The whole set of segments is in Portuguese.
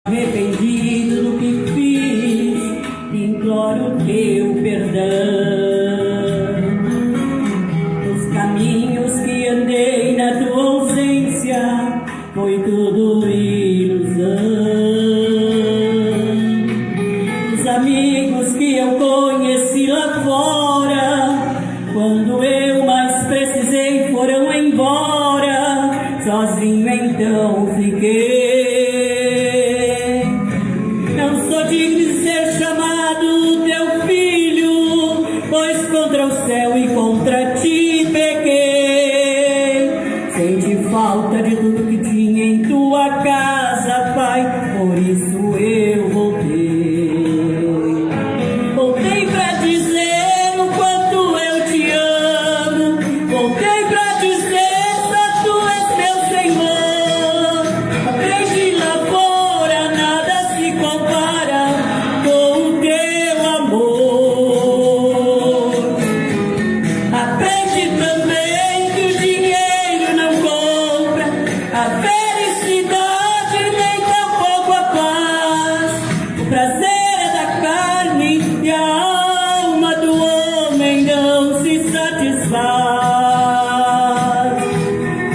Arrependido do que fiz, imploro teu perdão. Os caminhos que andei na tua ausência, foi tudo ilusão. Os amigos que eu conheci lá fora, quando eu mais precisei, foram embora. Sozinho então fiquei. Contra o céu e contra ti pequei. Senti falta de tudo que tinha em tua casa, Pai, por isso eu voltei. Voltei pra dizer o quanto eu te amo. Voltei pra dizer só tu és meu Senhor. Aprendi lá fora, nada se compara com o teu amor. Aprende também que o dinheiro não compra a felicidade, nem tampouco a paz. O prazer é da carne e a alma do homem não se satisfaz.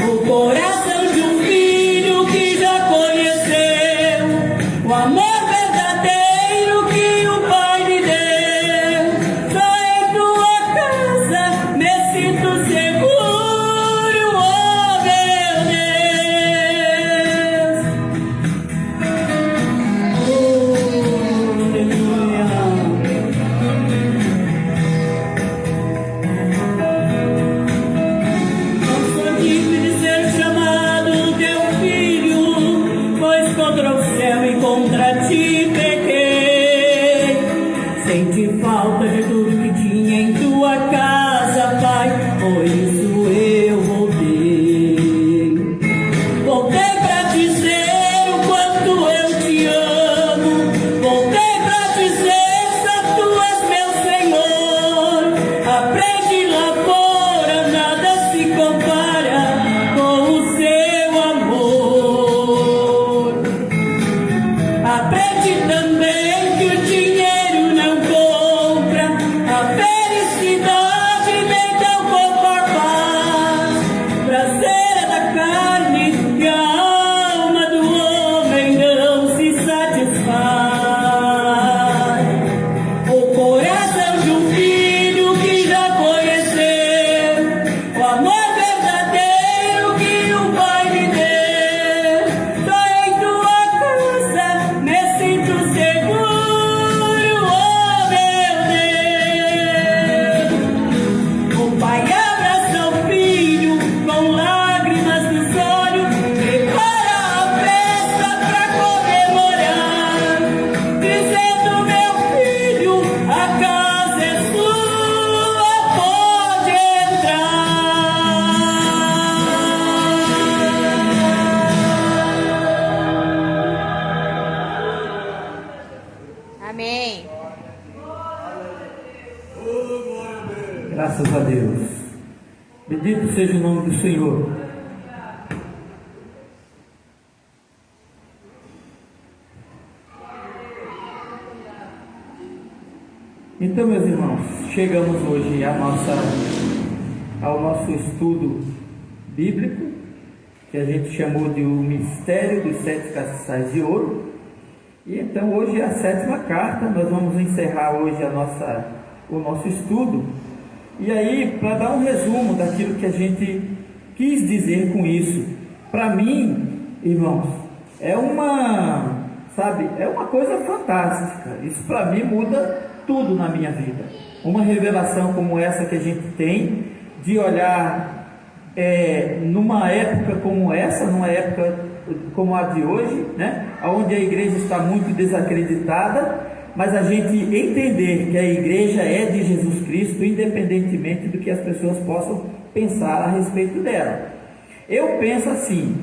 O coração de um filho que já conheceu o amor verdadeiro que o Pai lhe deu. Só em tua casa me sinto seguro, oh meu Deus. Oh, aleluia. Não sou digno de ser chamado teu filho, pois contra o céu e contra ti pequei. Senti falta de tudo que tinha em tua casa, Pai, por isso eu voltei. Voltei pra dizer o quanto eu te amo. Voltei pra dizer só tu és meu Senhor. Aprende lá fora, nada se compara com o seu amor. Aprende também que o dinheiro não compra a felicidade, nem tampouco a paz. Prazer é da carne e a alma do homem não se satisfaz. O coração de um filho que já conheceu o amor verdadeiro que o Pai lhe deu. Só em tua casa me sinto seguro, oh meu Deus. O Pai abraça o filho com lágrimas nos olhos, prepara a festa pra comemorar, dizendo: meu filho, a casa é sua, pode entrar. Amém. Graças a Deus. Bendito seja o nome do Senhor. Então, meus irmãos, chegamos hoje ao nosso estudo bíblico, que a gente chamou de o mistério dos 7 castiçais de ouro. E então hoje é a 7ª carta. Nós vamos encerrar hoje o nosso estudo. E aí, para dar um resumo daquilo que a gente quis dizer com isso, para mim, irmãos, é uma coisa fantástica. Isso para mim muda tudo na minha vida. Uma revelação como essa que a gente tem, de olhar numa época como essa, numa época como a de hoje, né, onde a igreja está muito desacreditada, mas a gente entender que a igreja é de Jesus Cristo, independentemente do que as pessoas possam pensar a respeito dela. Eu penso assim: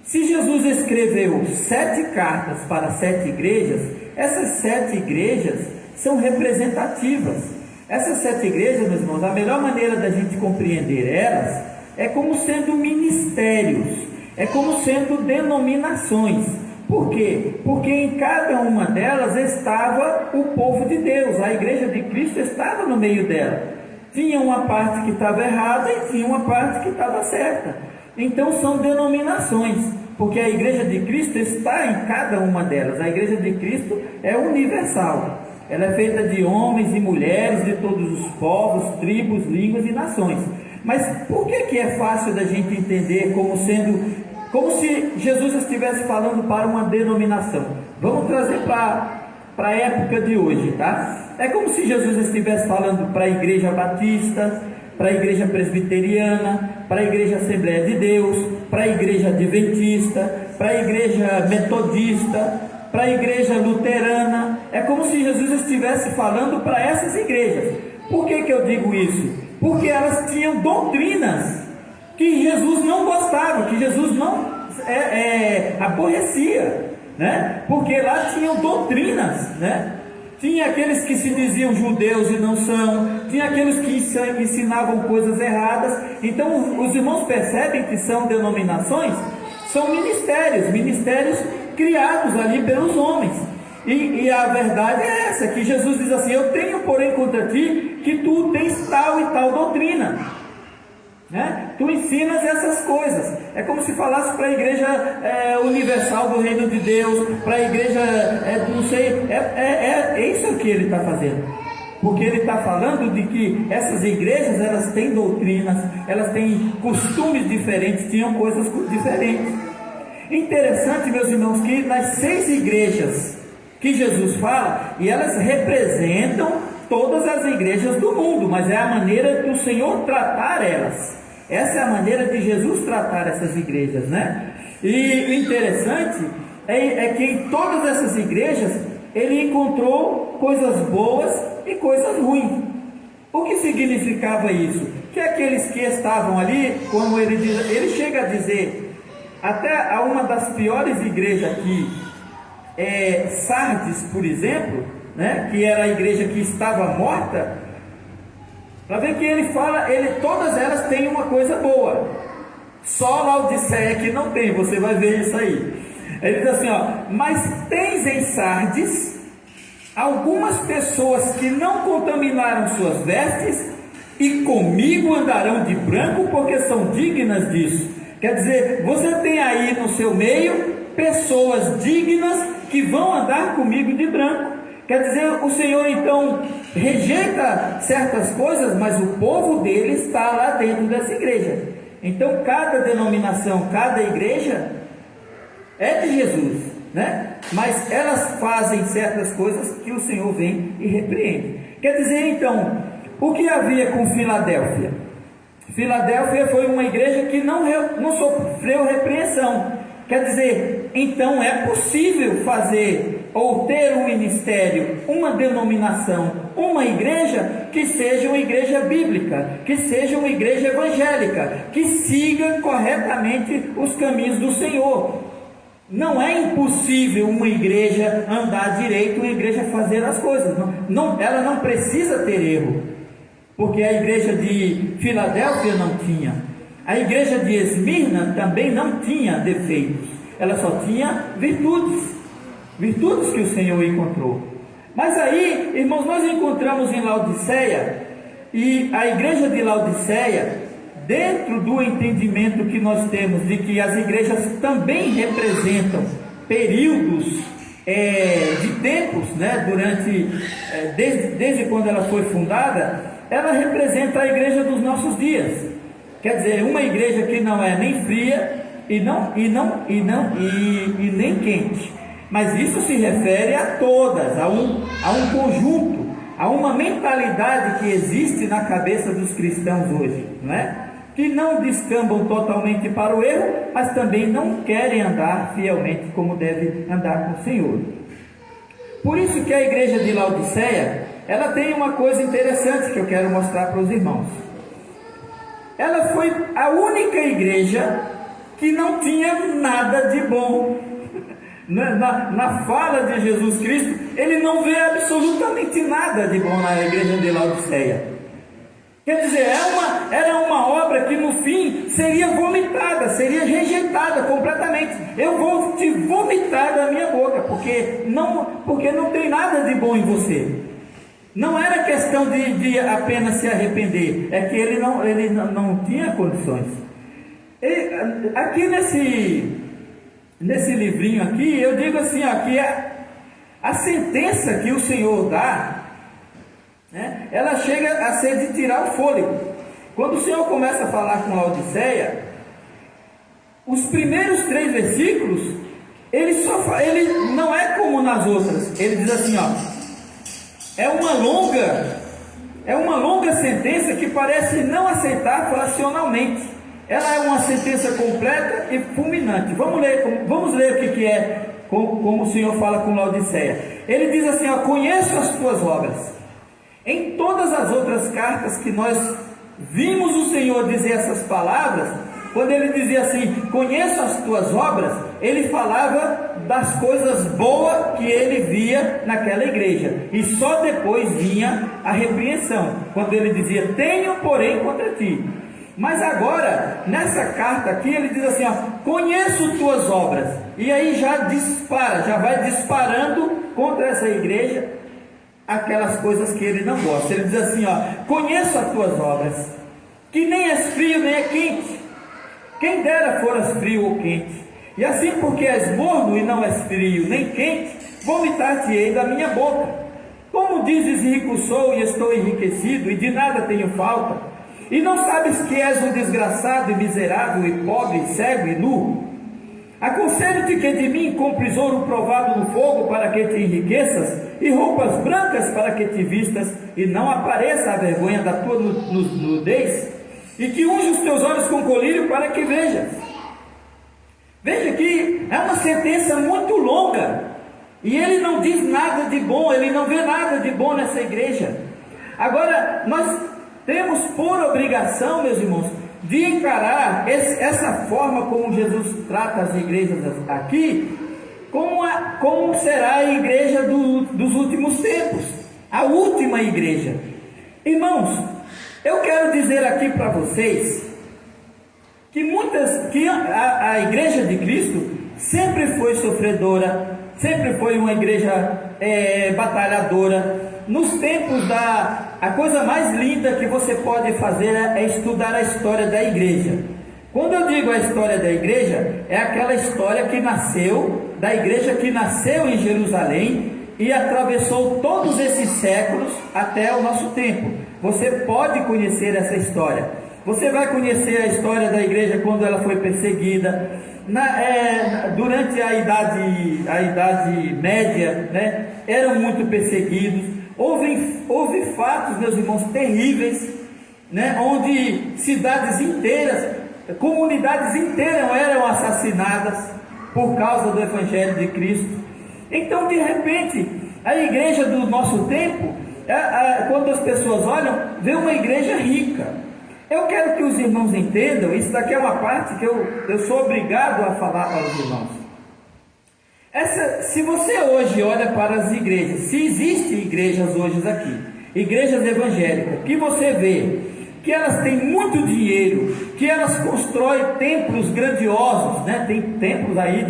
se Jesus escreveu 7 cartas para 7 igrejas, essas 7 igrejas são representativas. Essas 7 igrejas, meus irmãos, a melhor maneira da gente compreender elas é como sendo ministérios, é como sendo denominações. Por quê? Porque em cada uma delas estava o povo de Deus, a igreja de Cristo estava no meio dela. Tinha uma parte que estava errada e tinha uma parte que estava certa. Então são denominações, porque a igreja de Cristo está em cada uma delas. A igreja de Cristo é universal. Ela é feita de homens e mulheres de todos os povos, tribos, línguas e nações. Mas por que é fácil da gente entender como se Jesus estivesse falando para uma denominação? Vamos trazer para a época de hoje, tá? É como se Jesus estivesse falando para a igreja batista, para a igreja presbiteriana, para a igreja Assembleia de Deus, para a igreja adventista, para a igreja metodista, para a igreja luterana. É como se Jesus estivesse falando para essas igrejas. Por que eu digo isso? Porque elas tinham doutrinas que Jesus não gostava, que Jesus não aborrecia, né? Porque lá tinham doutrinas, né? Tinha aqueles que se diziam judeus e não são, tinha aqueles que ensinavam coisas erradas. Então os irmãos percebem que são denominações, são ministérios criados ali pelos homens. E a verdade é essa, que Jesus diz assim: eu tenho porém contra ti que tu tens tal e tal doutrina, né? Tu ensinas essas coisas. É como se falasse para a igreja universal do reino de Deus, para a igreja, não sei, é isso que ele está fazendo. Porque ele está falando de que essas igrejas, elas têm doutrinas, elas têm costumes diferentes, tinham coisas diferentes. Interessante, meus irmãos, que nas 6 igrejas que Jesus fala, e elas representam todas as igrejas do mundo, mas é a maneira do Senhor tratar elas. Essa é a maneira de Jesus tratar essas igrejas, né? E o interessante é que em todas essas igrejas ele encontrou coisas boas e coisas ruins. O que significava isso? Que aqueles que estavam ali, como ele chega a dizer, até a uma das piores igrejas aqui, Sardes, por exemplo, né, que era a igreja que estava morta, para ver que ele fala, todas elas têm uma coisa boa, só Laodiceia que não tem, você vai ver isso aí. Ele diz assim, mas tens em Sardes algumas pessoas que não contaminaram suas vestes e comigo andarão de branco porque são dignas disso. Quer dizer, você tem aí no seu meio pessoas dignas que vão andar comigo de branco. Quer dizer, o Senhor então rejeita certas coisas, mas o povo dele está lá dentro dessa igreja. Então cada denominação, cada igreja é de Jesus, né? Mas elas fazem certas coisas que o Senhor vem e repreende. Quer dizer então, o que havia com Filadélfia? Filadélfia foi uma igreja que não sofreu repreensão. Quer dizer, então é possível fazer ou ter um ministério, uma denominação, uma igreja que seja uma igreja bíblica, que seja uma igreja evangélica, que siga corretamente os caminhos do Senhor. Não é impossível uma igreja andar direito, uma igreja fazer as coisas. Ela não precisa ter erro, porque a igreja de Filadélfia não tinha. A igreja de Esmirna também não tinha defeitos, ela só tinha virtudes que o Senhor encontrou. Mas aí, irmãos, nós encontramos em Laodiceia, e a igreja de Laodiceia, dentro do entendimento que nós temos de que as igrejas também representam períodos de tempos, né, desde quando ela foi fundada, ela representa a igreja dos nossos dias. Quer dizer, uma igreja que não é nem fria e nem quente. Mas isso se refere a todas, a um conjunto, a uma mentalidade que existe na cabeça dos cristãos hoje, não é? Que não descambam totalmente para o erro, mas também não querem andar fielmente como deve andar com o Senhor. Por isso que a igreja de Laodiceia, ela tem uma coisa interessante que eu quero mostrar para os irmãos. Ela foi a única igreja que não tinha nada de bom. Na fala de Jesus Cristo, ele não vê absolutamente nada de bom na igreja de Laodiceia. Quer dizer, era uma obra que no fim seria vomitada, seria rejeitada completamente. crente, eu vou te vomitar da minha boca, porque não tem nada de bom em você. Não era questão de apenas se arrepender, é que ele não tinha condições. Aqui nesse livrinho aqui, eu digo assim, ó, que a sentença que o Senhor dá, né, ela chega a ser de tirar o fôlego. Quando o Senhor começa a falar com Laodiceia, os primeiros 3 versículos, ele não é como nas outras. Ele diz assim, ó, é uma longa sentença que parece não aceitar racionalmente. Ela é uma sentença completa e fulminante. Vamos ler o que é, como o Senhor fala com Laodiceia. Ele diz assim, ó, conheço as tuas obras. Em todas as outras cartas que nós vimos o Senhor dizer essas palavras, quando ele dizia assim, conheço as tuas obras, ele falava das coisas boas que ele via naquela igreja, e só depois vinha a repreensão, quando ele dizia, tenho porém contra ti. Mas agora, nessa carta aqui, ele diz assim, ó, conheço tuas obras, e aí já vai disparando contra essa igreja, aquelas coisas que ele não gosta. Ele diz assim, ó, conheço as tuas obras, que nem és frio nem é quente, quem dera foras frio ou quente, e assim porque és morno e não és frio nem quente, vomitar-te-ei da minha boca. Como dizes, rico sou e estou enriquecido, e de nada tenho falta, e não sabes que és um desgraçado e miserável, e pobre, cego e nu? Aconselho-te que de mim compres ouro provado no fogo para que te enriqueças, e roupas brancas para que te vistas, e não apareça a vergonha da tua nudez, e que unja os teus olhos com colírio para que vejas. Veja que é uma sentença muito longa, e ele não diz nada de bom, ele não vê nada de bom nessa igreja. Agora, nós temos por obrigação, meus irmãos, de encarar essa forma como Jesus trata as igrejas aqui, como será a igreja dos últimos tempos, a última igreja. Irmãos, eu quero dizer aqui para vocês que a igreja de Cristo sempre foi sofredora, sempre foi uma igreja batalhadora. Nos tempos a coisa mais linda que você pode fazer é estudar a história da igreja. Quando eu digo a história da igreja, é aquela história da igreja que nasceu em Jerusalém e atravessou todos esses séculos até o nosso tempo. Você pode conhecer essa história. Você vai conhecer a história da igreja quando ela foi perseguida, durante a idade média, né, eram muito perseguidos. Houve fatos, meus irmãos, terríveis, né, onde cidades inteiras, comunidades inteiras eram assassinadas por causa do Evangelho de Cristo. Então, de repente, a igreja do nosso tempo, quando as pessoas olham, vê uma igreja rica. Eu quero que os irmãos entendam, isso daqui é uma parte que eu sou obrigado a falar para os irmãos. Se você hoje olha para as igrejas, se existem igrejas hoje aqui, igrejas evangélicas, que você vê que elas têm muito dinheiro, que elas constroem templos grandiosos, né? Tem templos aí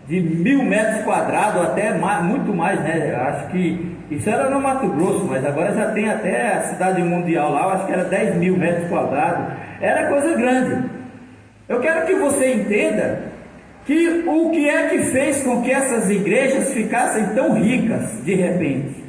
de 1000 metros quadrados, até muito mais, né? Eu acho que isso era no Mato Grosso, mas agora já tem até a cidade mundial lá, eu acho que era 10.000 metros quadrados, era coisa grande. Eu quero que você entenda que o que é que fez com que essas igrejas ficassem tão ricas de repente?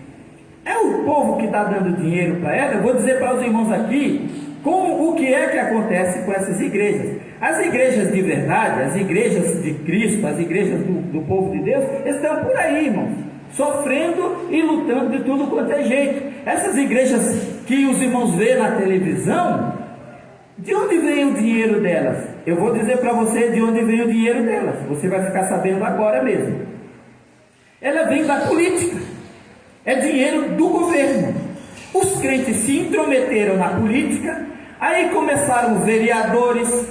É o povo que está dando dinheiro para elas. Eu vou dizer para os irmãos aqui o que é que acontece com essas igrejas. As igrejas de verdade, as igrejas de Cristo, as igrejas do povo de Deus, estão por aí, irmãos, sofrendo e lutando de tudo quanto é jeito. Essas igrejas que os irmãos vê na televisão, de onde vem o dinheiro delas? Eu vou dizer para você de onde vem o dinheiro delas. Você vai ficar sabendo agora mesmo. Ela vem da política. É dinheiro do governo. Os crentes se intrometeram na política, aí começaram vereadores,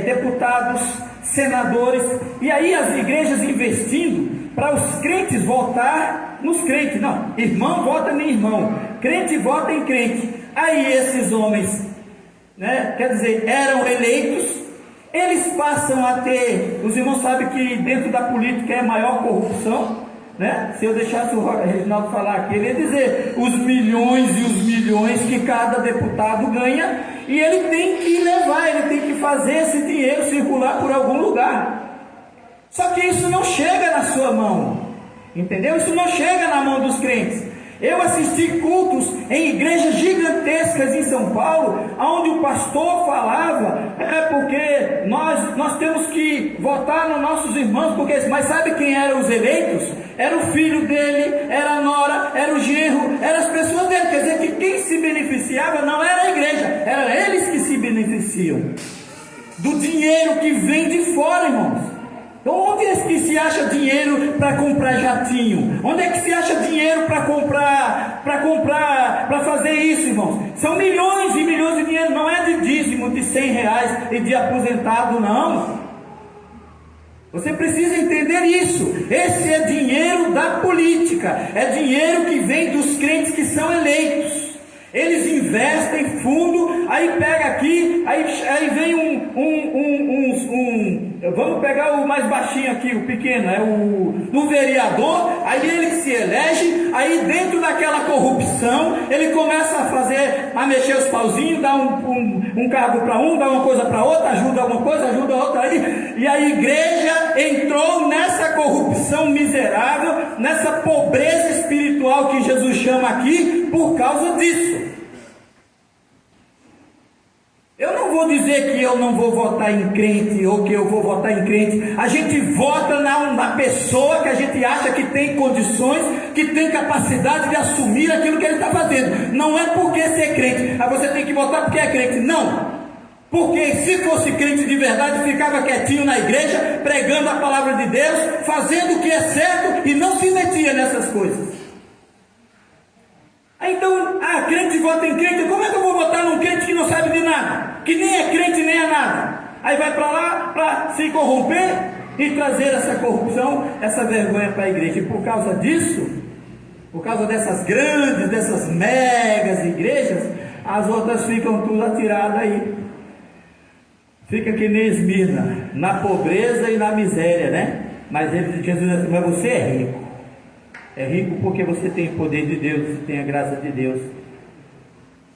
deputados, senadores, e aí as igrejas investindo para os crentes votar nos crentes. Não, irmão vota em irmão, crente vota em crente. Aí esses homens, né, quer dizer, eram eleitos, eles passam a ter, os irmãos sabem que dentro da política é a maior corrupção, né? Se eu deixasse o Reginaldo falar aqui, ele ia dizer os milhões e os milhões que cada deputado ganha, e ele tem que levar, ele tem que fazer esse dinheiro circular por algum lugar. Só que isso não chega na sua mão, entendeu? Isso não chega na mão dos crentes. Eu assisti cultos em igrejas gigantescas em São Paulo, onde o pastor falava, porque nós temos que votar nos nossos irmãos, mas sabe quem eram os eleitos? Era o filho dele, era a nora, era o genro, eram as pessoas dele. Quer dizer que quem se beneficiava não era a igreja, eram eles que se beneficiam do dinheiro que vem de fora, irmãos. Onde é que se acha dinheiro para comprar jatinho? Onde é que se acha dinheiro para fazer isso, irmãos? São milhões e milhões de dinheiro, não é de dízimo de R$100 e de aposentado, não. Você precisa entender isso. Esse é dinheiro da política, é dinheiro que vem dos crentes que são eleitos. Eles investem fundo, aí pega aqui, aí vem vamos pegar o mais baixinho aqui, o pequeno, é o vereador, aí ele se elege, aí dentro daquela corrupção, ele começa a mexer os pauzinhos, dá um cargo para um, dá uma coisa para outra, ajuda uma coisa, ajuda outra, e a igreja entrou nessa corrupção miserável, nessa pobreza espiritual que Jesus chama aqui, por causa disso. Eu não vou dizer que eu não vou votar em crente ou que eu vou votar em crente. A gente vota na pessoa que a gente acha que tem condições, que tem capacidade de assumir aquilo que ele está fazendo. Não é porque ser crente, aí você tem que votar porque é crente. Não. Porque se fosse crente de verdade, ficava quietinho na igreja, pregando a palavra de Deus, fazendo o que é certo e não se metia nessas coisas. Então, crente vota em crente. Como é que eu vou votar num crente que não sabe de nada? Que nem é crente nem é nada. Aí vai para lá para se corromper e trazer essa corrupção, essa vergonha para a igreja. E por causa disso, por causa dessas grandes, dessas megas igrejas, as outras ficam tudo atiradas aí. Fica que nem Esmirna, na pobreza e na miséria, né? Mas Jesus diz assim, mas você é rico. É rico porque você tem o poder de Deus, você tem a graça de Deus.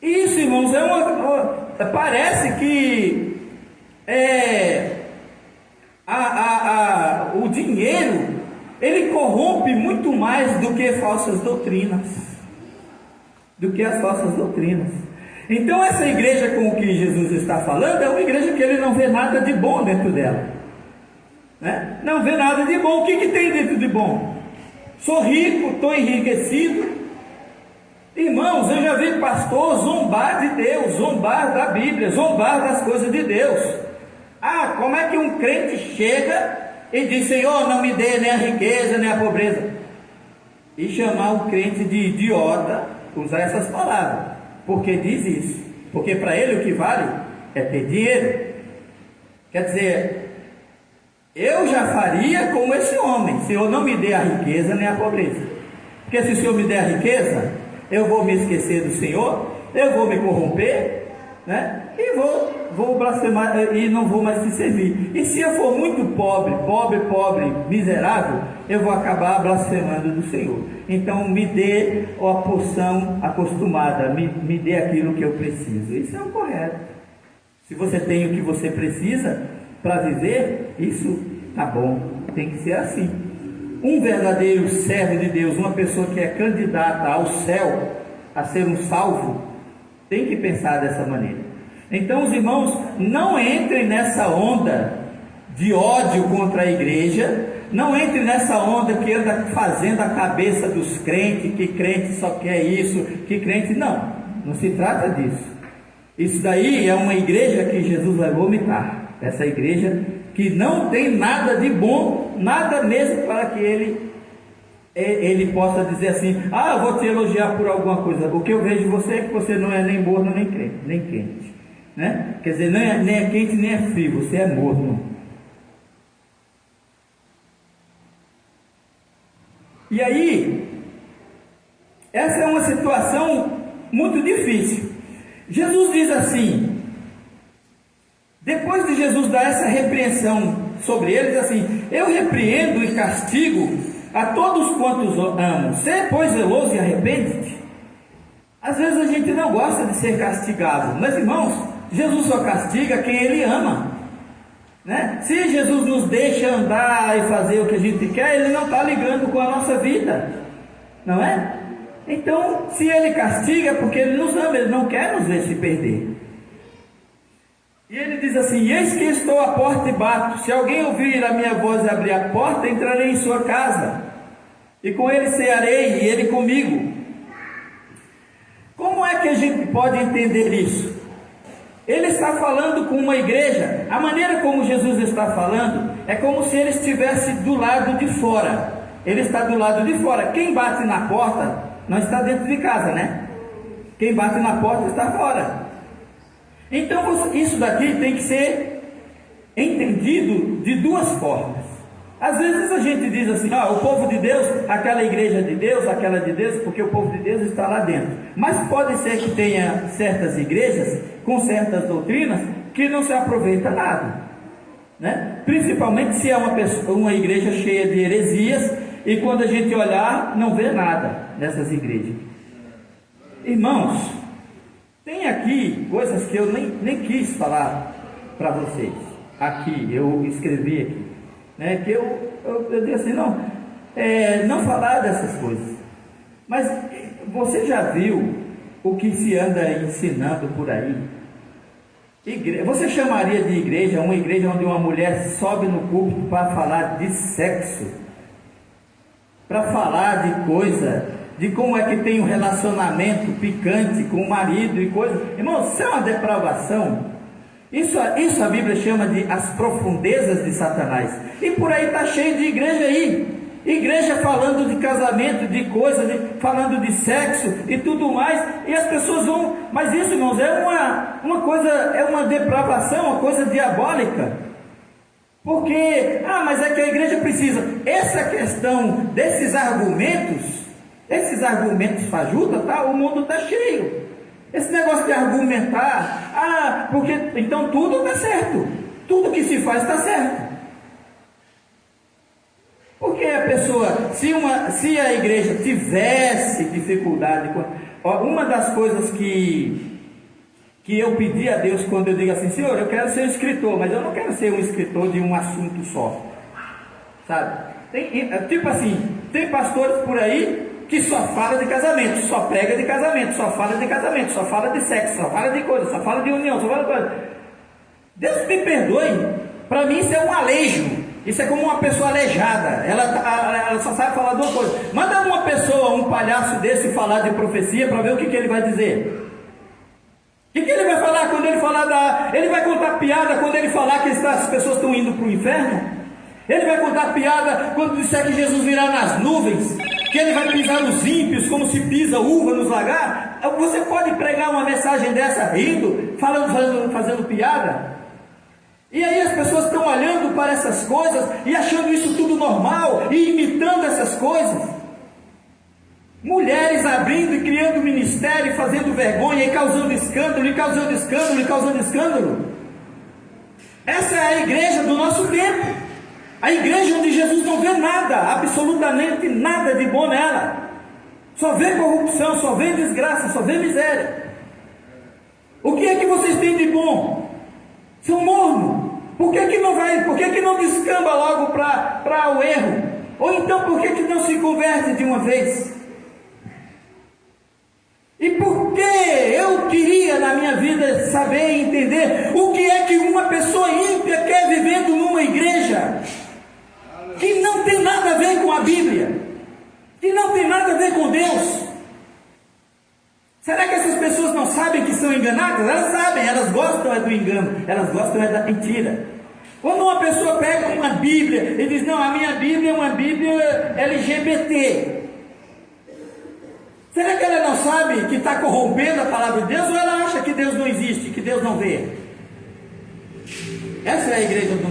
Isso, irmãos, parece que o dinheiro, ele corrompe muito mais do que falsas doutrinas. Do que as falsas doutrinas. Então essa igreja com o que Jesus está falando é uma igreja que ele não vê nada de bom dentro dela, né? Não vê nada de bom. O que tem dentro de bom? Sou rico, estou enriquecido. Irmãos, eu já vi pastor zombar de Deus, zombar da Bíblia, zombar das coisas de Deus. Como é que um crente chega e diz, Senhor, não me dê nem a riqueza, nem a pobreza? E chamar o crente de idiota, usar essas palavras, porque diz isso. Porque para ele o que vale é ter dinheiro. Quer dizer, eu já faria como esse homem, Senhor, não me dê a riqueza nem a pobreza. Porque se o Senhor me der a riqueza, eu vou me esquecer do Senhor, eu vou me corromper, né? E vou blasfemar e não vou mais te servir. E se eu for muito pobre, miserável, eu vou acabar blasfemando do Senhor. Então me dê a porção acostumada, me dê aquilo que eu preciso. Isso é o correto. Se você tem o que você precisa para viver, isso tá bom, tem que ser assim. Um verdadeiro servo de Deus, uma pessoa que é candidata ao céu, a ser um salvo, tem que pensar dessa maneira. Então os irmãos, não entrem nessa onda de ódio contra a igreja, não entrem nessa onda que anda fazendo a cabeça dos crentes, que crente só quer isso, que crente, não se trata disso. Isso daí é uma igreja que Jesus vai vomitar. Essa igreja que não tem nada de bom, nada mesmo para que ele possa dizer assim, eu vou te elogiar por alguma coisa. O que eu vejo em você é que você não é nem morno nem quente, né? Quer dizer, nem é quente nem é frio, você é morno. E aí, essa é uma situação muito difícil. Jesus diz assim, Depois de Jesus dar essa repreensão sobre eles, assim: eu repreendo e castigo a todos quantos amam. Sê, pois, zeloso e arrepende-te. Às vezes a gente não gosta de ser castigado, mas, irmãos, Jesus só castiga quem Ele ama, né? Se Jesus nos deixa andar e fazer o que a gente quer, Ele não está ligando com a nossa vida, não é? Então, se Ele castiga, é porque Ele nos ama, Ele não quer nos ver se perder. E Ele diz assim: eis que estou à porta e bato. Se alguém ouvir a minha voz e abrir a porta, entrarei em sua casa, e com ele cearei, e ele comigo. Como é que a gente pode entender isso? Ele está falando com uma igreja. A maneira como Jesus está falando é como se ele estivesse do lado de fora. Ele está do lado de fora. Quem bate na porta não está dentro de casa, né? Quem bate na porta está fora. Então isso daqui tem que ser entendido de duas formas. Às vezes a gente diz assim: o povo de Deus, aquela igreja de Deus, aquela de Deus, porque o povo de Deus está lá dentro. Mas pode ser que tenha certas igrejas com certas doutrinas que não se aproveita nada, né? Principalmente se é uma igreja cheia de heresias, e quando a gente olhar, não vê nada nessas igrejas. Irmãos, tem aqui coisas que eu nem quis falar para vocês. Aqui, eu escrevi aqui, né? Que eu disse assim: não falar dessas coisas. Mas você já viu o que se anda ensinando por aí? Você chamaria de igreja uma igreja onde uma mulher sobe no púlpito para falar de sexo, para falar de coisa, de como é que tem um relacionamento picante com o marido e coisa? Irmão, isso é uma depravação. Isso a Bíblia chama de as profundezas de Satanás. E por aí está cheio de igreja aí. Igreja falando de casamento, de coisa, falando de sexo e tudo mais. E as pessoas vão... Mas isso, irmãos, é uma coisa, é uma depravação, uma coisa diabólica. Porque, mas é que a igreja precisa. Essa questão desses argumentos fajuta, tá? O mundo está cheio. Esse negócio de argumentar, porque então tudo está certo. Tudo que se faz está certo. Porque a pessoa, se a igreja tivesse dificuldade, uma das coisas que eu pedi a Deus quando eu digo assim: Senhor, eu quero ser um escritor, mas eu não quero ser um escritor de um assunto só, sabe? Tipo assim, tem pastores por aí que só fala de casamento, só prega de casamento, só fala de casamento, só fala de sexo, só fala de coisa, só fala de união, só fala de coisa. Deus me perdoe, para mim isso é um alejo. Isso é como uma pessoa aleijada, ela só sabe falar de uma coisa. Manda uma pessoa, um palhaço desse, falar de profecia para ver o que ele vai dizer. O que ele vai falar quando ele falar ele vai contar piada quando ele falar que as pessoas estão indo para o inferno? Ele vai contar piada quando disser que Jesus virá nas nuvens, que ele vai pisar os ímpios como se pisa uva nos lagares? Você pode pregar uma mensagem dessa rindo, fazendo piada? E aí as pessoas estão olhando para essas coisas e achando isso tudo normal e imitando essas coisas. Mulheres abrindo e criando ministério, fazendo vergonha e causando escândalo, e causando escândalo, e causando escândalo. Essa é a igreja do nosso tempo. A igreja onde Jesus não vê nada, absolutamente nada de bom nela. Só vê corrupção, só vê desgraça, só vê miséria. O que é que vocês têm de bom? São mornos. Por que não descamba logo para o erro? Ou então por que não se converte de uma vez? E por que eu queria na minha vida saber e entender o que é que uma pessoa ímpia quer vivendo numa igreja que não tem nada a ver com a Bíblia, que não tem nada a ver com Deus? Será que essas pessoas não sabem que são enganadas? Elas sabem, elas gostam do engano, elas gostam da mentira. Quando uma pessoa pega uma Bíblia e diz: não, a minha Bíblia é uma Bíblia LGBT, será que ela não sabe que está corrompendo a palavra de Deus, ou ela acha que Deus não existe, que Deus não vê? Essa é a igreja do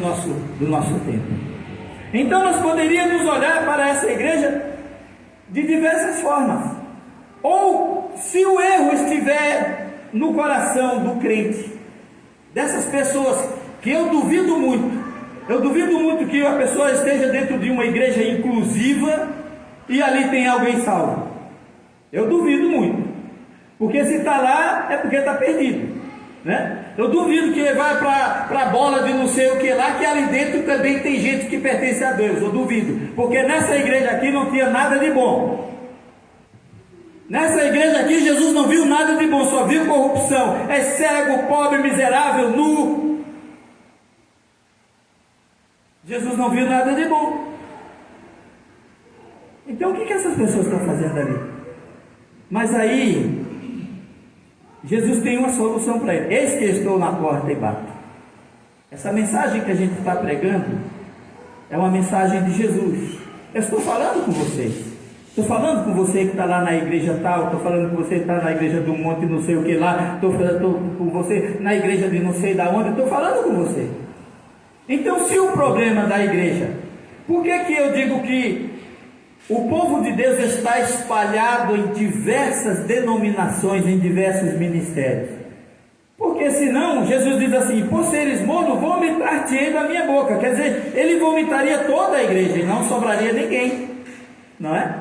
nosso tempo. Então nós poderíamos olhar para essa igreja de diversas formas. Ou, se o erro estiver no coração do crente, dessas pessoas que eu duvido muito que a pessoa esteja dentro de uma igreja inclusiva e ali tem alguém salvo. Eu duvido muito, porque se está lá é porque está perdido, né? Eu duvido que vai para a bola de não sei o que lá, que ali dentro também tem gente que pertence a Deus. Eu duvido, porque nessa igreja aqui não tinha nada de bom. Nessa igreja aqui Jesus não viu nada de bom, só viu corrupção. É cego, pobre, miserável, nu. Jesus não viu nada de bom. Então o que essas pessoas estão fazendo ali? Mas aí Jesus tem uma solução para ele. Eis que estou na porta e bato. Essa mensagem que a gente está pregando é uma mensagem de Jesus. Eu estou falando com vocês. Estou falando com você que está lá na igreja tal. Estou falando com você que está na igreja do monte não sei o que lá. Estou com você na igreja de não sei da onde. Estou falando com você. Então, se o problema da igreja, por que eu digo que o povo de Deus está espalhado em diversas denominações, em diversos ministérios? Porque senão, Jesus diz assim: por seres morno, vomitar-te-ei da minha boca. Quer dizer, ele vomitaria toda a igreja e não sobraria ninguém, não é?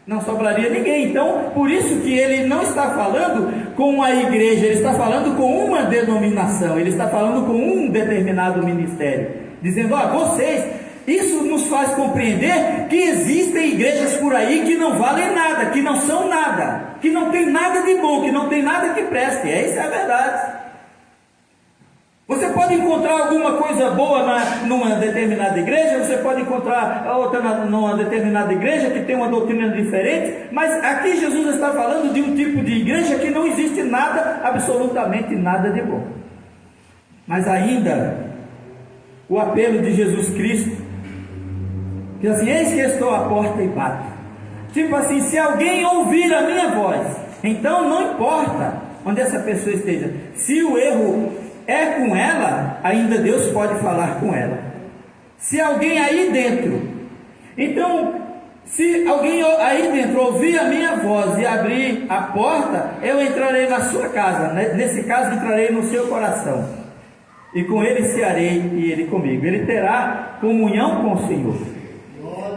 Não sobraria ninguém. Então, por isso que ele não está falando com a igreja, ele está falando com uma denominação, ele está falando com um determinado ministério, dizendo: ó, vocês, isso nos faz compreender que existem igrejas por aí que não valem nada, que não são nada, que não tem nada de bom, que não tem nada que preste. Essa é a verdade. Você pode encontrar alguma coisa boa numa determinada igreja, você pode encontrar outra numa determinada igreja que tem uma doutrina diferente, mas aqui Jesus está falando de um tipo de igreja que não existe nada, absolutamente nada de bom. Mas ainda, o apelo de Jesus Cristo, que assim: eis que estou à porta e bato. Tipo assim, se alguém ouvir a minha voz, então não importa onde essa pessoa esteja, se o erro é com ela, ainda Deus pode falar com ela. Se alguém aí dentro, então, se alguém aí dentro ouvir a minha voz e abrir a porta, eu entrarei na sua casa, nesse caso entrarei no seu coração, e com ele cearei e ele comigo. Ele terá comunhão com o Senhor.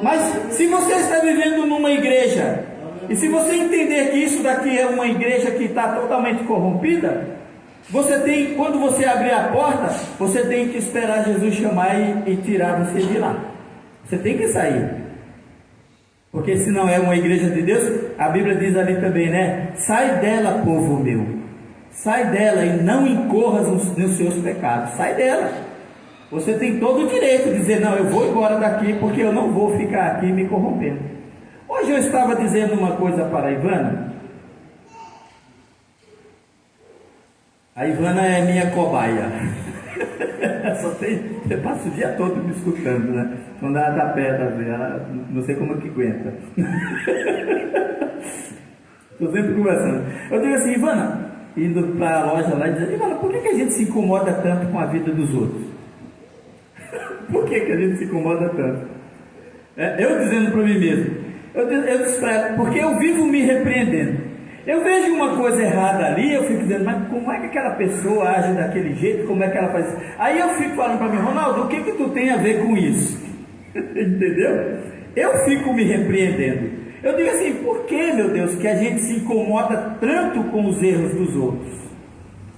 Mas se você está vivendo numa igreja, e se você entender que isso daqui é uma igreja que está totalmente corrompida, você tem, quando você abrir a porta, você tem que esperar Jesus chamar e tirar você de lá. Você tem que sair, porque se não é uma igreja de Deus, a Bíblia diz ali também, né? Sai dela, povo meu, sai dela e não incorras nos seus pecados. Sai dela. Você tem todo o direito de dizer: não, eu vou embora daqui, porque eu não vou ficar aqui me corrompendo. Hoje eu estava dizendo uma coisa para a Ivana. A Ivana é minha cobaia. Eu passo o dia todo me escutando, né? Quando ela está perto, ela não sei como é que aguenta. Estou sempre conversando. Eu digo assim: Ivana, indo para a loja lá e dizendo: Ivana, por que a gente se incomoda tanto com a vida dos outros? Por que a gente se incomoda tanto? Eu dizendo para mim mesmo, eu disse para ela: porque eu vivo me repreendendo. Eu vejo uma coisa errada ali, eu fico dizendo: mas como é que aquela pessoa age daquele jeito? Como é que ela faz isso? Aí eu fico falando para mim: Ronaldo, o que tu tem a ver com isso? Entendeu? Eu fico me repreendendo. Eu digo assim: por que, meu Deus, que a gente se incomoda tanto com os erros dos outros?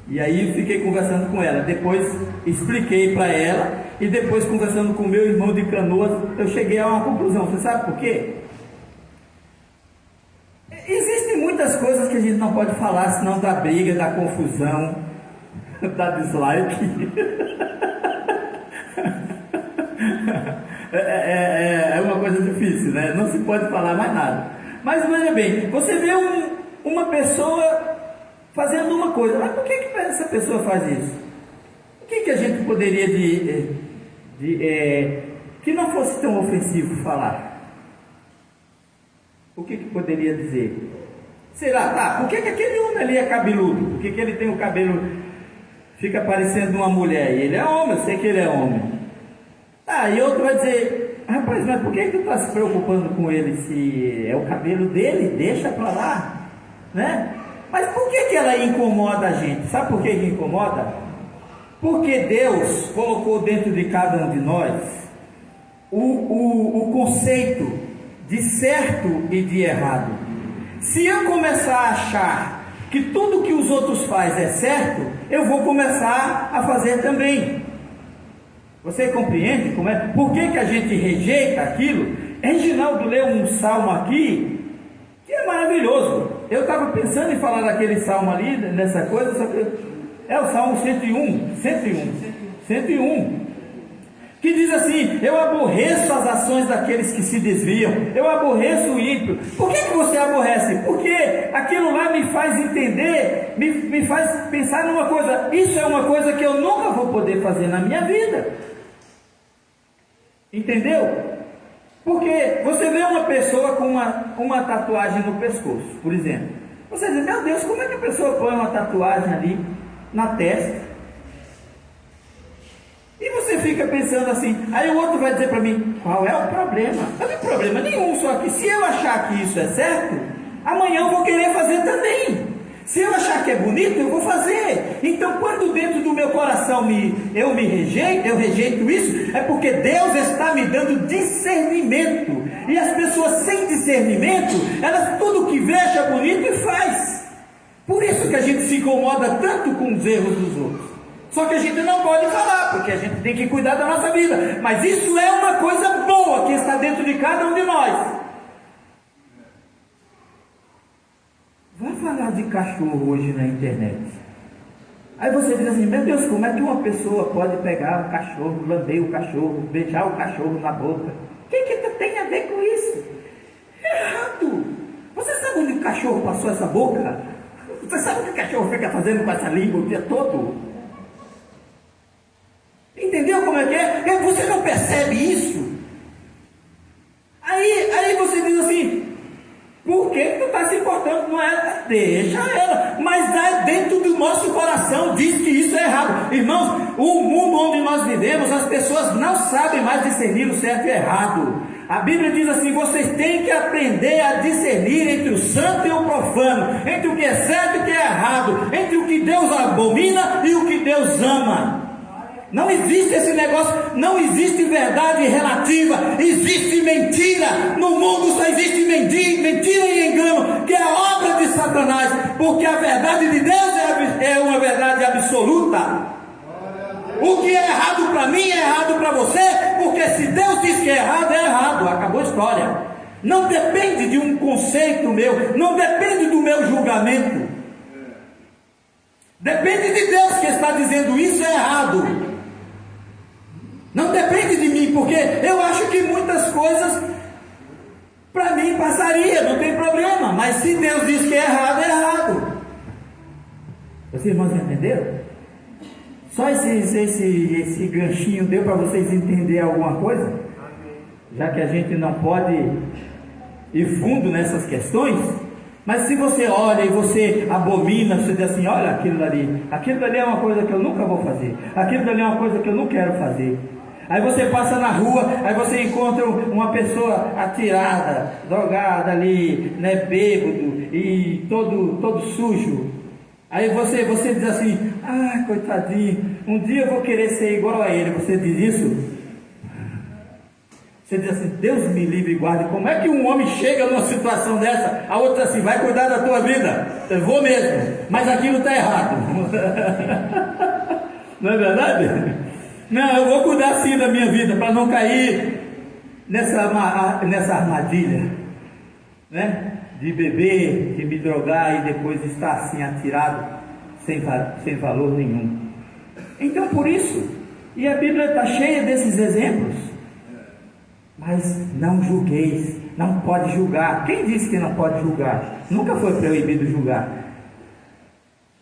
E aí eu fiquei conversando com ela, depois expliquei para ela, e depois conversando com meu irmão de Canoas, eu cheguei a uma conclusão. Você sabe por quê? Existem muitas coisas que a gente não pode falar, senão dá briga, dá confusão, dá dislike. É uma coisa difícil, né? Não se pode falar mais nada. Mas veja bem, você vê uma pessoa fazendo uma coisa, mas por que essa pessoa faz isso? O que a gente poderia que não fosse tão ofensivo falar? O que poderia dizer? Sei lá, tá, por que aquele homem ali é cabeludo? Por que ele tem o cabelo, fica parecendo uma mulher? E ele é homem, eu sei que ele é homem. Ah, e outro vai dizer: rapaz, mas por que tu está se preocupando com ele? Se é o cabelo dele, deixa pra lá, né? Mas por que ela incomoda a gente? Sabe por que incomoda? Porque Deus colocou dentro de cada um de nós o conceito de certo e de errado. Se eu começar a achar que tudo que os outros fazem é certo, eu vou começar a fazer também. Você compreende como é? Por que a gente rejeita aquilo? Reginaldo leu um salmo aqui que é maravilhoso. Eu estava pensando em falar daquele salmo ali, nessa coisa, só que é o salmo 101, que diz assim: eu aborreço as ações daqueles que se desviam, eu aborreço o ímpio. Por que você aborrece? Porque aquilo lá me faz entender, me faz pensar numa coisa: isso é uma coisa que eu nunca vou poder fazer na minha vida. Entendeu? Porque você vê uma pessoa com uma tatuagem no pescoço, por exemplo. Você diz: meu Deus, como é que a pessoa põe uma tatuagem ali na testa? E você fica pensando assim, aí o outro vai dizer para mim: qual é o problema? Não tem problema nenhum, só que se eu achar que isso é certo, amanhã eu vou querer fazer também. Se eu achar que é bonito, eu vou fazer. Então, quando dentro do meu coração eu rejeito isso, é porque Deus está me dando discernimento. E as pessoas sem discernimento, elas tudo que vê acha bonito e faz. Por isso que a gente se incomoda tanto com os erros dos outros. Só que a gente não pode falar, porque a gente tem que cuidar da nossa vida. Mas isso é uma coisa boa que está dentro de cada um de nós. Vai falar de cachorro hoje na internet. Aí você diz assim: meu Deus, como é que uma pessoa pode pegar o cachorro, lamber o cachorro, beijar o cachorro na boca? O que tem a ver com isso? Errado! Você sabe onde o cachorro passou essa boca? Você sabe o que o cachorro fica fazendo com essa língua o dia todo? Entendeu como é que é? Você não percebe isso? Aí você diz assim: por que tu está se importando com ela? Deixa ela. Mas dentro do nosso coração diz que isso é errado. Irmãos, o mundo onde nós vivemos, as pessoas não sabem mais discernir o certo e o errado. A Bíblia diz assim: vocês têm que aprender a discernir entre o santo e o profano, entre o que é certo e o que é errado, entre o que Deus abomina e o que Deus ama. Não existe esse negócio, não existe verdade relativa, existe mentira. No mundo só existe mentira e engano, que é a obra de Satanás, porque a verdade de Deus é uma verdade absoluta. O que é errado para mim é errado para você, porque se Deus diz que é errado, acabou a história. Não depende de um conceito meu, não depende do meu julgamento, depende de Deus que está dizendo isso é errado. Não depende de mim, porque eu acho que muitas coisas para mim passaria, não tem problema. Mas se Deus diz que é errado, é errado. Vocês irmãos entenderam? Só esse ganchinho deu para vocês entenderem alguma coisa? Já que a gente não pode ir fundo nessas questões. Mas se você olha e você abomina, você diz assim: olha aquilo dali é uma coisa que eu nunca vou fazer, aquilo dali é uma coisa que eu não quero fazer. Aí você passa na rua, aí você encontra uma pessoa atirada, drogada ali, né, bêbado e todo sujo. Aí você diz assim: ah, coitadinho, um dia eu vou querer ser igual a ele. Você diz isso? Você diz assim: Deus me livre e guarde. Como é que um homem chega numa situação dessa? A outra assim: vai cuidar da tua vida. Eu vou mesmo, mas aquilo está errado. Não é verdade? Não, eu vou cuidar sim da minha vida, para não cair nessa armadilha, né? De beber, de me drogar e depois estar assim atirado, sem valor nenhum. Então por isso, e a Bíblia está cheia desses exemplos. Mas não julgueis, não pode julgar. Quem disse que não pode julgar? Nunca foi proibido julgar.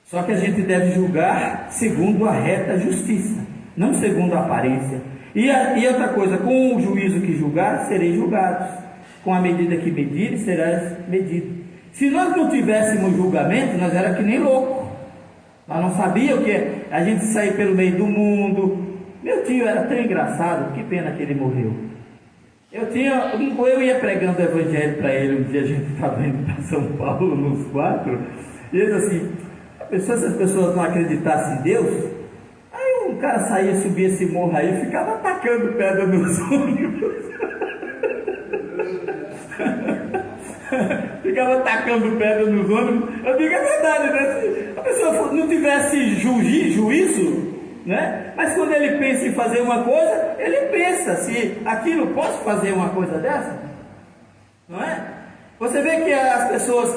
Só que a gente deve julgar segundo a reta justiça, não segundo a aparência. E outra coisa: com o juízo que julgar, sereis julgados. Com a medida que medir, serás medido. Se nós não tivéssemos julgamento, nós era que nem louco. Nós não sabíamos o que é a gente sair pelo meio do mundo. Meu tio era tão engraçado, que pena que ele morreu. Eu ia pregando o evangelho para ele. Um dia a gente estava indo para São Paulo, nos 4, e ele disse assim: se as pessoas não acreditassem em Deus, aí cara saía, subia esse morro aí e ficava atacando pedra nos ônibus. Ficava atacando pedra nos ônibus. Eu digo, é verdade, né? Se a pessoa não tivesse juízo, né? Mas quando ele pensa em fazer uma coisa, ele pensa se aquilo, posso fazer uma coisa dessa? Não é? Você vê que as pessoas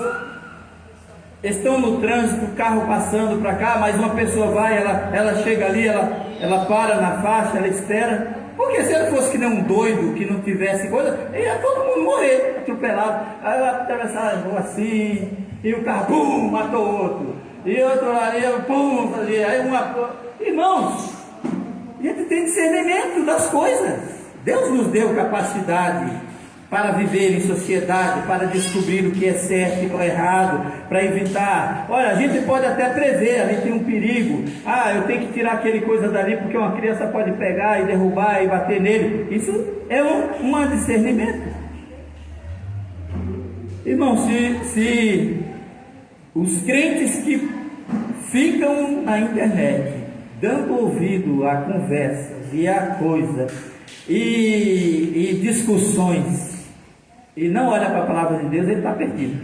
estão no trânsito, o carro passando para cá, mas uma pessoa vai, ela chega ali, ela para na faixa, ela espera. Porque se ela fosse que nem um doido, que não tivesse coisa, ia todo mundo morrer, atropelado. Aí ela atravessava a rua assim, e o carro, pum, matou outro. E outro ali, pum, fazia. Aí irmãos, a gente tem discernimento das coisas. Deus nos deu capacidade para viver em sociedade, para descobrir o que é certo e o que é errado, para evitar. Olha, a gente pode até prever, ali tem um perigo. Eu tenho que tirar aquele coisa dali, porque uma criança pode pegar e derrubar e bater nele. Isso é um discernimento. Irmão, se os crentes que ficam na internet, dando ouvido a conversas e a coisa, e discussões, e não olha para a palavra de Deus, ele está perdido.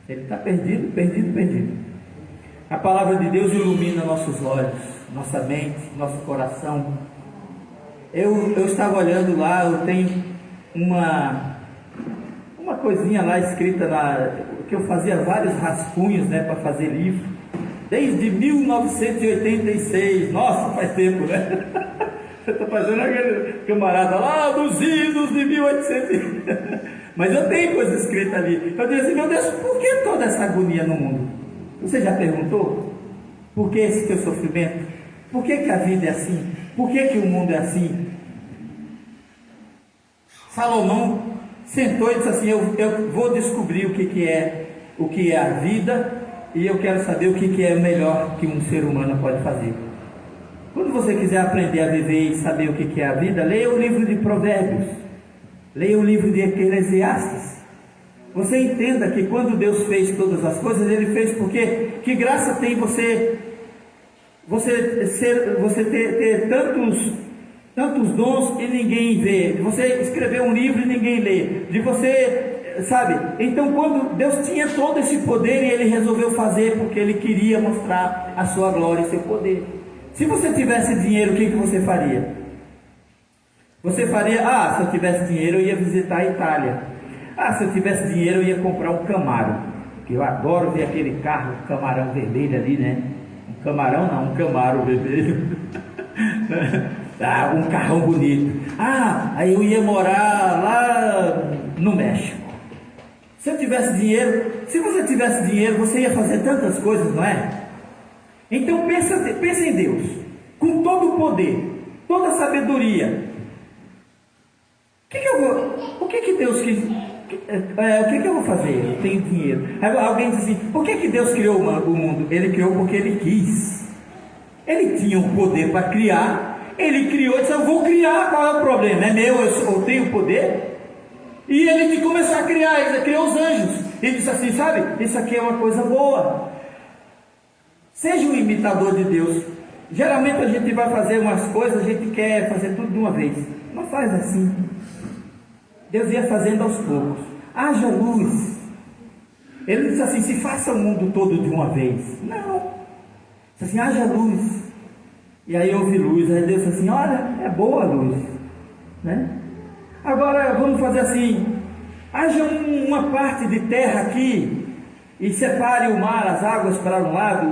Ele está perdido. A palavra de Deus ilumina nossos olhos, nossa mente, nosso coração. Eu estava olhando lá, eu tenho uma coisinha lá escrita que eu fazia vários rascunhos, né, para fazer livro, desde 1986. Nossa, faz tempo, né? Você está fazendo aquele camarada lá dos idos de 1800. Mas eu tenho coisa escrita ali. Eu digo assim, meu Deus, por que toda essa agonia no mundo? Você já perguntou? Por que esse teu sofrimento? Por que a vida é assim? Por que o mundo é assim? Salomão sentou e disse assim, eu vou descobrir o que é a vida, e eu quero saber o que é o melhor que um ser humano pode fazer. Quando você quiser aprender a viver e saber o que é a vida, leia o livro de Provérbios, leia o livro de Eclesiastes. Você entenda que quando Deus fez todas as coisas, Ele fez porque que graça tem você ter tantos dons e ninguém vê, de você escrever um livro e ninguém lê, de você, sabe? Então, quando Deus tinha todo esse poder, e Ele resolveu fazer porque Ele queria mostrar a sua glória e seu poder. Se você tivesse dinheiro, o que você faria? Você faria, se eu tivesse dinheiro eu ia visitar a Itália. Se eu tivesse dinheiro eu ia comprar um Camaro, que eu adoro ver aquele carro, camarão vermelho ali, né? Um camarão não, um Camaro vermelho. Um carrão bonito. Aí eu ia morar lá no México. Se eu tivesse dinheiro, se você tivesse dinheiro, você ia fazer tantas coisas, não é? Então pensa em Deus, com todo o poder, toda a sabedoria. O que Deus quis? O que eu vou fazer? Eu tenho dinheiro. Alguém diz assim, por que Deus criou o mundo? Ele criou porque Ele quis. Ele tinha o poder para criar. Ele criou e disse, eu vou criar, qual é o problema? É meu, eu tenho poder. E ele começou a criar, ele criou os anjos. Ele disse assim, sabe, isso aqui é uma coisa boa. Seja um imitador de Deus. Geralmente a gente vai fazer umas coisas, a gente quer fazer tudo de uma vez. Não faz assim. Deus ia fazendo aos poucos. Haja luz. Ele disse assim, se faça o mundo todo de uma vez. Não. Disse assim, haja luz. E aí houve luz. Aí Deus disse assim, olha, é boa a luz, né? Agora vamos fazer assim, haja uma parte de terra aqui, e separe o mar, as águas para um lado,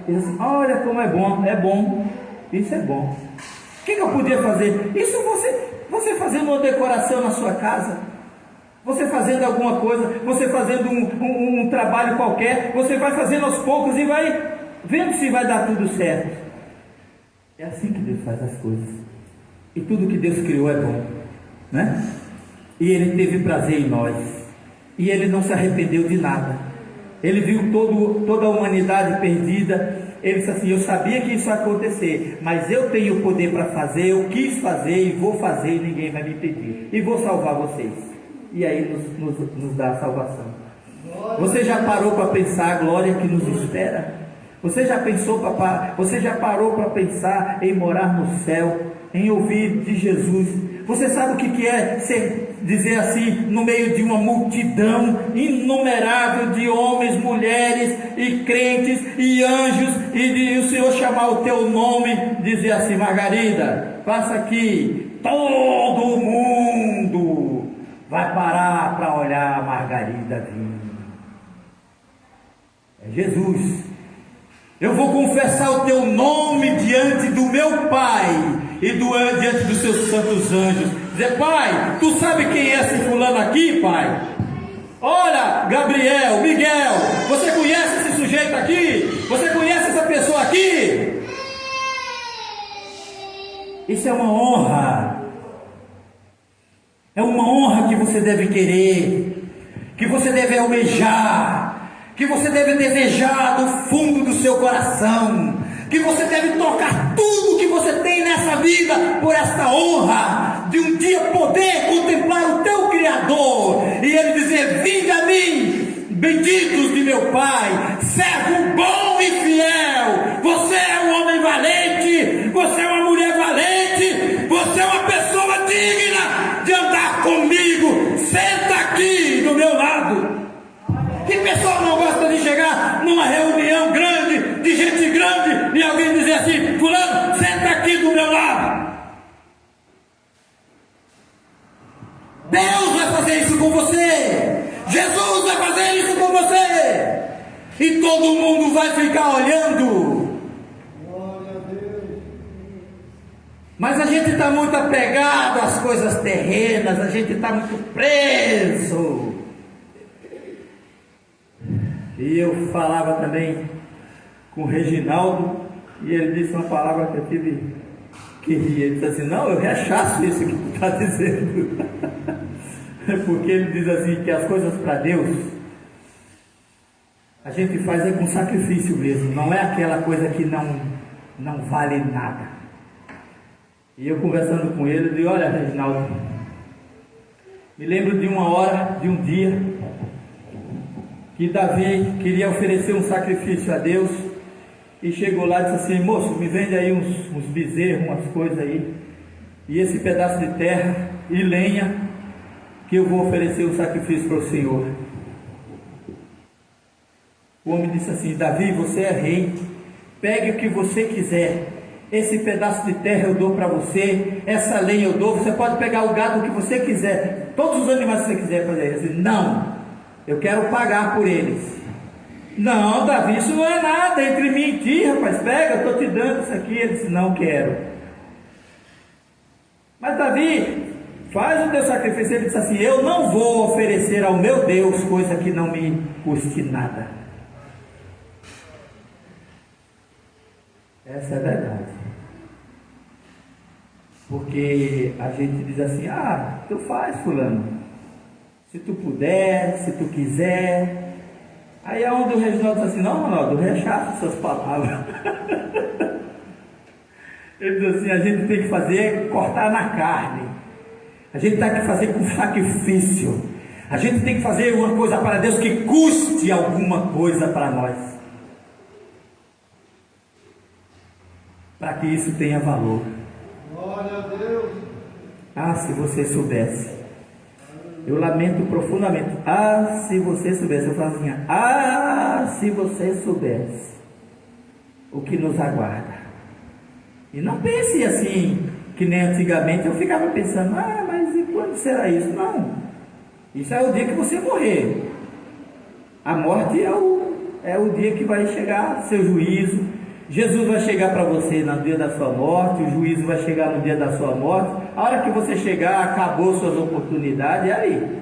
e assim, olha como é bom, isso é bom. O que eu podia fazer? Isso você fazendo uma decoração na sua casa, você fazendo alguma coisa, você fazendo um trabalho qualquer, você vai fazendo aos poucos e vai vendo se vai dar tudo certo. É assim que Deus faz as coisas. E tudo que Deus criou é bom, né? E Ele teve prazer em nós. E Ele não se arrependeu de nada. Ele viu toda a humanidade perdida. Ele disse assim, eu sabia que isso ia acontecer, mas eu tenho o poder para fazer, eu quis fazer e vou fazer e ninguém vai me impedir. E vou salvar vocês. E aí nos dá a salvação. Você já parou para pensar a glória que nos espera? Você já pensou, papai? Você já parou para pensar em morar no céu, em ouvir de Jesus? Você sabe o que é dizer assim, no meio de uma multidão inumerável de homens, mulheres e crentes e anjos, e o Senhor chamar o teu nome, dizer assim: Margarida, passa aqui. Todo mundo vai parar para olhar a Margarida vir. É Jesus. Eu vou confessar o teu nome diante do meu Pai e diante dos seus santos anjos. Dizer: Pai, tu sabe quem é esse fulano aqui, Pai? Olha, Gabriel, Miguel, você conhece esse sujeito aqui? Você conhece essa pessoa aqui? Isso é uma honra. É uma honra que você deve querer, que você deve almejar, que você deve desejar do fundo do seu coração, que você deve trocar tudo que você tem nessa vida por esta honra de um dia poder contemplar o teu Criador e Ele dizer: vinde a mim, benditos de meu Pai, servo bom e fiel. Você é um homem valente, você é uma mulher valente, você é uma pessoa digna de andar comigo. Senta aqui do meu lado. Que pessoa não gosta de chegar numa reunião grande, de gente grande, e alguém dizer assim: fulano, senta aqui do meu lado. Deus vai fazer isso com você. Jesus vai fazer isso com você. E todo mundo vai ficar olhando. Glória a Deus. Mas a gente está muito apegado às coisas terrenas, a gente está muito preso. E eu falava também com o Reginaldo, e ele disse uma palavra que eu tive que rir. Ele disse assim: não, eu rechaço isso que tu está dizendo. Porque ele diz assim, que as coisas para Deus a gente faz com sacrifício mesmo, não é aquela coisa que não vale nada. E eu conversando com ele, eu disse: olha, Reginaldo, me lembro de uma hora, de um dia, que Davi queria oferecer um sacrifício a Deus, e chegou lá e disse assim: moço, me vende aí uns bezerros, umas coisas aí, e esse pedaço de terra e lenha, que eu vou oferecer um sacrifício para o Senhor. O homem disse assim: Davi, você é rei, pegue o que você quiser, esse pedaço de terra eu dou para você, essa lenha eu dou, você pode pegar o gado que você quiser, todos os animais que você quiser fazer. Ele disse: não, eu quero pagar por eles. Não, Davi, isso não é nada entre mim e ti, rapaz, pega, eu estou te dando isso aqui. Ele disse: não quero. Mas Davi, faz o teu sacrifício. Ele disse assim: eu não vou oferecer ao meu Deus coisa que não me custe nada. Essa é a verdade. Porque a gente diz assim: ah, tu faz, fulano, se tu puder, se tu quiser. Aí é onde o Reginaldo diz assim: não, Ronaldo, eu rechaço essas palavras. Ele diz assim: a gente tem que fazer, cortar na carne. A gente tem que fazer com sacrifício. A gente tem que fazer uma coisa para Deus que custe alguma coisa para nós, para que isso tenha valor. Glória a Deus. Ah, se você soubesse. Eu lamento profundamente. Ah, se você soubesse. Eu falo assim: ah, se você soubesse o que nos aguarda. E não pense assim, que nem antigamente eu ficava pensando: ah, mas e quando será isso? Não, isso é o dia que você morrer. A morte é o dia que vai chegar seu juízo. Jesus vai chegar para você no dia da sua morte, o juízo vai chegar no dia da sua morte. A hora que você chegar, acabou suas oportunidades, e aí?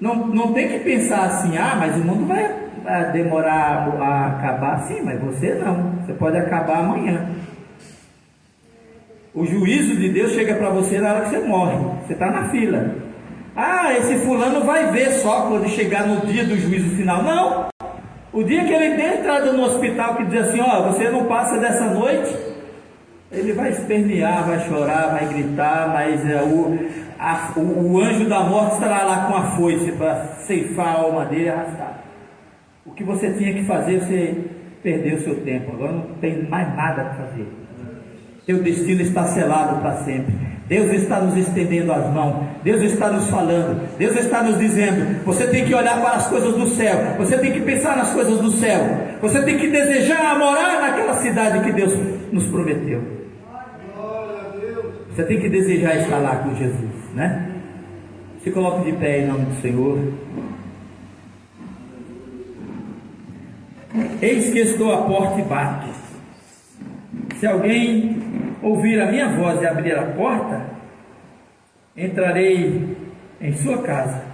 Não tem que pensar assim: ah, mas o mundo vai demorar a acabar. Sim, mas você não, você pode acabar amanhã. O juízo de Deus chega para você na hora que você morre, você está na fila. Ah, esse fulano vai ver só quando chegar no dia do juízo final. Não! O dia que ele der entrada no hospital, que diz assim: ó, você não passa dessa noite, ele vai espernear, vai chorar, vai gritar, mas o anjo da morte estará lá com a foice para ceifar a alma dele e arrastar. O que você tinha que fazer, você perdeu o seu tempo. Agora não tem mais nada para fazer. Seu destino está selado para sempre. Deus está nos estendendo as mãos. Deus está nos falando. Deus está nos dizendo: você tem que olhar para as coisas do céu. Você tem que pensar nas coisas do céu. Você tem que desejar morar naquela cidade que Deus nos prometeu. Você tem que desejar estar lá com Jesus, né? Se coloque de pé em nome do Senhor. Eis que estou à porta e bato. Se alguém ouvir a minha voz e abrir a porta, entrarei em sua casa,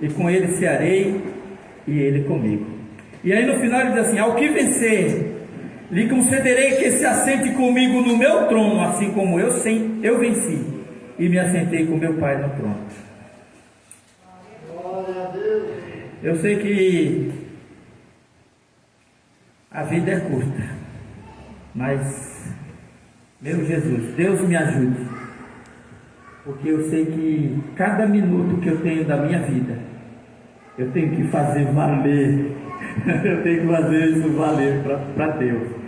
e com ele cearei, e ele comigo. E aí no final ele diz assim: ao que vencer, lhe concederei que se assente comigo no meu trono, assim como eu venci, e me assentei com meu Pai no trono. Eu sei que a vida é curta, mas, meu Jesus, Deus me ajude, porque eu sei que cada minuto que eu tenho da minha vida, eu tenho que fazer valer, eu tenho que fazer isso valer para Deus.